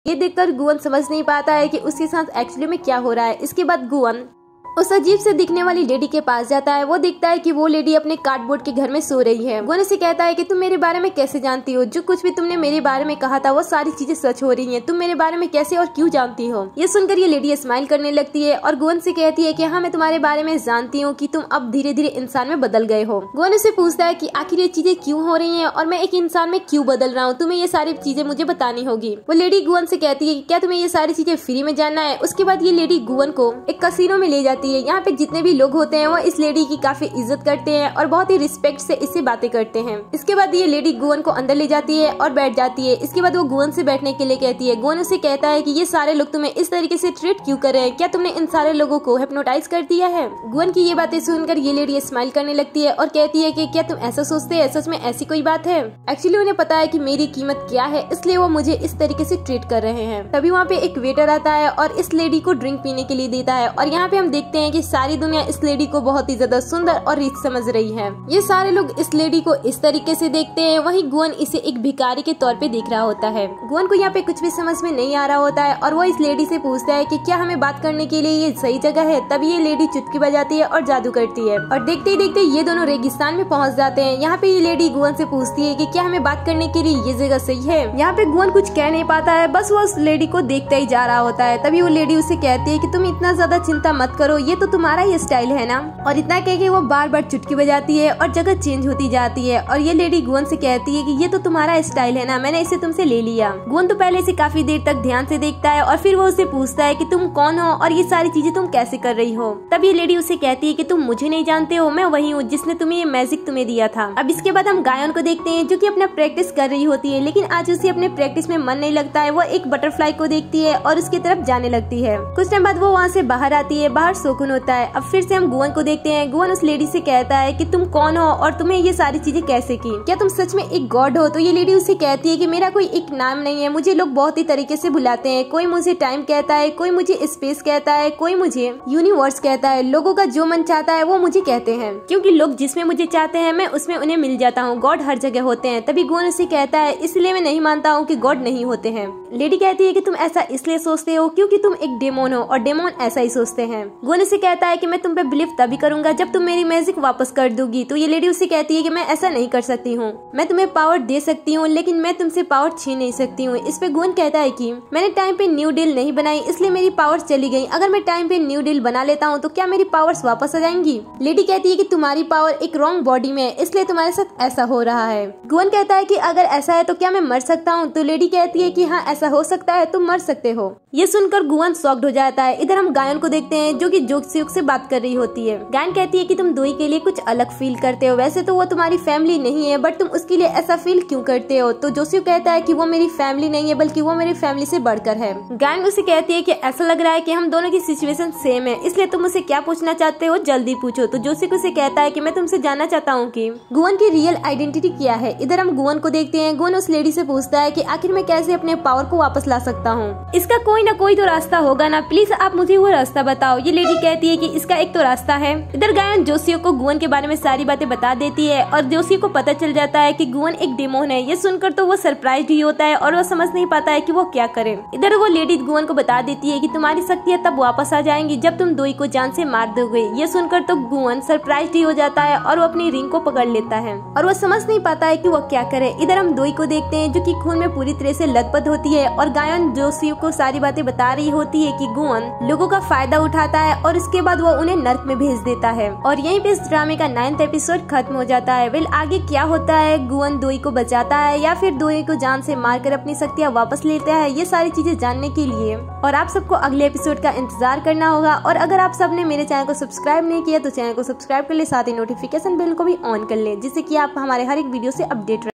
ये देखकर गुवन समझ नहीं पाता है कि उसके साथ एक्चुअली में क्या हो रहा है। इसके बाद गुवन उस अजीब से दिखने वाली लेडी के पास जाता है। वो देखता है कि वो लेडी अपने कार्डबोर्ड के घर में सो रही है। गुवन उसे कहता है कि तुम मेरे बारे में कैसे जानती हो? जो कुछ भी तुमने मेरे बारे में कहा था वो सारी चीजें सच हो रही हैं। तुम मेरे बारे में कैसे और क्यों जानती हो? ये सुनकर ये लेडी स्माइल करने लगती है और गुवन से कहती है कि हाँ, मैं तुम्हारे बारे में जानती हूँ कि तुम अब धीरे धीरे इंसान में बदल गए हो। गुवन उसे पूछता है कि आखिर ये चीजें क्यों हो रही है और मैं एक इंसान में क्यों बदल रहा हूँ? तुम्हें ये सारी चीजें मुझे बतानी होगी। वो लेडी गुवन से कहती है कि क्या तुम्हें ये सारी चीजें फ्री में जानना है? उसके बाद ये लेडी गुवन को एक कसीनो में ले जाती है। यहाँ पे जितने भी लोग होते हैं वो इस लेडी की काफी इज्जत करते हैं और बहुत ही रिस्पेक्ट से इससे बातें करते हैं। इसके बाद ये लेडी गुवन को अंदर ले जाती है और बैठ जाती है। इसके बाद वो गुवन से बैठने के लिए कहती है। गुवन उसे कहता है कि ये सारे लोग तुम्हें इस तरीके से ट्रीट क्यों कर रहे हैं? क्या तुमने इन सारे लोगों को हिप्नोटाइज कर दिया है? गुवन की ये बातें सुनकर ये लेडी स्माइल करने लगती है और कहती है कि क्या तुम ऐसा सोचते हैं? सच में ऐसी कोई बात है? एक्चुअली उन्हें पता है कि मेरी कीमत क्या है, इसलिए वो मुझे इस तरीके से ट्रीट कर रहे हैं। तभी वहाँ पे एक वेटर आता है और इस लेडी को ड्रिंक पीने के लिए देता है। और यहाँ पे हम देखते हैं कि सारी दुनिया इस लेडी को बहुत ही ज्यादा सुंदर और रिच समझ रही है। ये सारे लोग इस लेडी को इस तरीके से देखते हैं। वहीं गुवन इसे एक भिखारी के तौर पे देख रहा होता है। गुवन को यहाँ पे कुछ भी समझ में नहीं आ रहा होता है और वो इस लेडी से पूछता है कि क्या हमें बात करने के लिए ये सही जगह है? तभी ये लेडी चुटकी बजाती है और जादू करती है और देखते ही देखते ये दोनों रेगिस्तान में पहुँच जाते हैं। यहाँ पे ये लेडी गुवन से पूछती है कि क्या हमें बात करने के लिए ये जगह सही है? यहाँ पे गुवन कुछ कह नहीं पाता है, बस वो उस लेडी को देखता ही जा रहा होता है। तभी वो लेडी उसे कहती है कि तुम इतना ज्यादा चिंता मत करो, ये तो तुम्हारा ही स्टाइल है ना। और इतना कह के वो बार बार चुटकी बजाती है और जगह चेंज होती जाती है। और ये लेडी गुवन से कहती है कि ये तो तुम्हारा स्टाइल है ना, मैंने इसे तुमसे ले लिया। गुवन तो पहले से काफी देर तक ध्यान से देखता है और फिर वो उसे पूछता है कि तुम कौन हो और ये सारी चीजें तुम कैसे कर रही हो? तब ये लेडी उसे कहती है कि तुम मुझे नहीं जानते हो, मैं वही हूँ जिसने तुम्हें ये मैजिक तुम्हें दिया था। अब इसके बाद हम गायन को देखते हैं जो कि अपना प्रैक्टिस कर रही होती है, लेकिन आज उसे अपने प्रैक्टिस में मन नहीं लगता है। वो एक बटरफ्लाई को देखती है और उसकी तरफ जाने लगती है। कुछ टाइम बाद वो वहाँ से बाहर आती है। बाहर शोकुन होता है। अब फिर से हम गुवन को देखते हैं। गुवन उस लेडी से कहता है कि तुम कौन हो और तुम्हें ये सारी चीजें कैसे की? क्या तुम सच में एक गॉड हो? तो ये लेडी उसे कहती है कि मेरा कोई एक नाम नहीं है, मुझे लोग बहुत ही तरीके से बुलाते हैं। कोई मुझे टाइम कहता है, कोई मुझे स्पेस कहता है, कोई मुझे यूनिवर्स कहता है। लोगों का जो मन चाहता है वो मुझे कहते हैं, क्योंकि लोग जिसमें मुझे चाहते हैं मैं उसमें उन्हें मिल जाता हूँ। गॉड हर जगह होते हैं। तभी गुवन उसे कहता है इसलिए मैं नहीं मानता हूँ कि गॉड नहीं होते हैं। लेडी कहती है कि तुम ऐसा इसलिए सोचते हो क्योंकि तुम एक डेमोन हो और डेमोन ऐसा ही सोचते हैं। गुवन उसे कहता है कि मैं तुम पे बिलीव तभी करूंगा जब तुम मेरी मैजिक वापस कर दोगी। तो ये लेडी उसे कहती है कि मैं ऐसा नहीं कर सकती हूँ, मैं तुम्हें पावर दे सकती हूँ लेकिन मैं तुमसे पावर छीन नहीं सकती हूँ। इस पे गुवन कहता है कि मैंने टाइम पे न्यू डील नहीं बनाई इसलिए मेरी पावर्स चली गई। अगर मैं टाइम पे न्यू डील बना लेता हूँ तो क्या मेरी पावर्स वापस आ जाएंगी? लेडी कहती है कि तुम्हारी पावर एक रॉन्ग बॉडी में है इसलिए तुम्हारे साथ ऐसा हो रहा है। गुवन कहता है कि अगर ऐसा है तो क्या मैं मर सकता हूँ? तो लेडी कहती है कि हाँ ऐसा हो सकता है, तुम मर सकते हो। ये सुनकर गुवन शॉक्ड हो जाता है। इधर हम गायन को देखते हैं जो कि जोक्सियुक से बात कर रही होती है। गायन कहती है कि तुम दोई के लिए कुछ अलग फील करते हो, वैसे तो वो तुम्हारी फैमिली नहीं है बट तुम उसके लिए ऐसा फील क्यों करते हो? तो जोशियो कहता है कि वो मेरी फैमिली नहीं है बल्कि वो मेरी फैमिली से बढ़कर है। गायन उसे कहती है कि ऐसा लग रहा है कि हम दोनों की सिचुएशन सेम है, इसलिए तुम मुझसे क्या पूछना चाहते हो जल्दी पूछो। तो जोशियो उसे कहता है कि मैं तुमसे जानना चाहता हूँ कि गुवन की रियल आइडेंटिटी क्या है। इधर हम गुवन को देखते हैं। गुवन उस लेडी से पूछता है कि आखिर मैं कैसे अपने पावर को वापस ला सकता हूँ? इसका कोई ना कोई तो रास्ता होगा ना, प्लीज आप मुझे वो रास्ता बताओ। ये लेडी कहती है कि इसका एक तो रास्ता है। इधर गायन जोशियो को गुवन के बारे में सारी बातें बता देती है और जोशियो को पता चल जाता है कि गुवन एक डेमोन है। ये सुनकर तो वो सरप्राइज ही होता है और वो समझ नहीं पाता है कि वो क्या करे। इधर वो लेडी गुवन को बता देती है कि तुम्हारी शक्तियाँ तब वापस आ जाएंगी जब तुम दोई को जान से मार दोगे। ये सुनकर तो गुवन सरप्राइज ही हो जाता है और वो अपनी रिंग को पकड़ लेता है और वो समझ नहीं पाता है कि वो क्या करे। इधर हम दोई को देखते हैं जो कि खून में पूरी तरह से लथपथ होती है और गायन जोशियो को सारी बातें बता रही होती है कि गुवन लोगों का फायदा उठाता है और इसके बाद वो उन्हें नर्क में भेज देता है। और यहीं पे इस ड्रामे का 9th एपिसोड खत्म हो जाता है। वेल आगे क्या होता है? गुवन दोई को बचाता है या फिर दोई को जान से मारकर अपनी शक्तियाँ वापस लेता है? ये सारी चीजें जानने के लिए और आप सबको अगले एपिसोड का इंतजार करना होगा। और अगर आप सबने मेरे चैनल को सब्सक्राइब नहीं किया तो चैनल को सब्सक्राइब कर ले, साथ ही नोटिफिकेशन बेल को भी ऑन कर ले जिससे कि आप हमारे हर एक वीडियो से अपडेट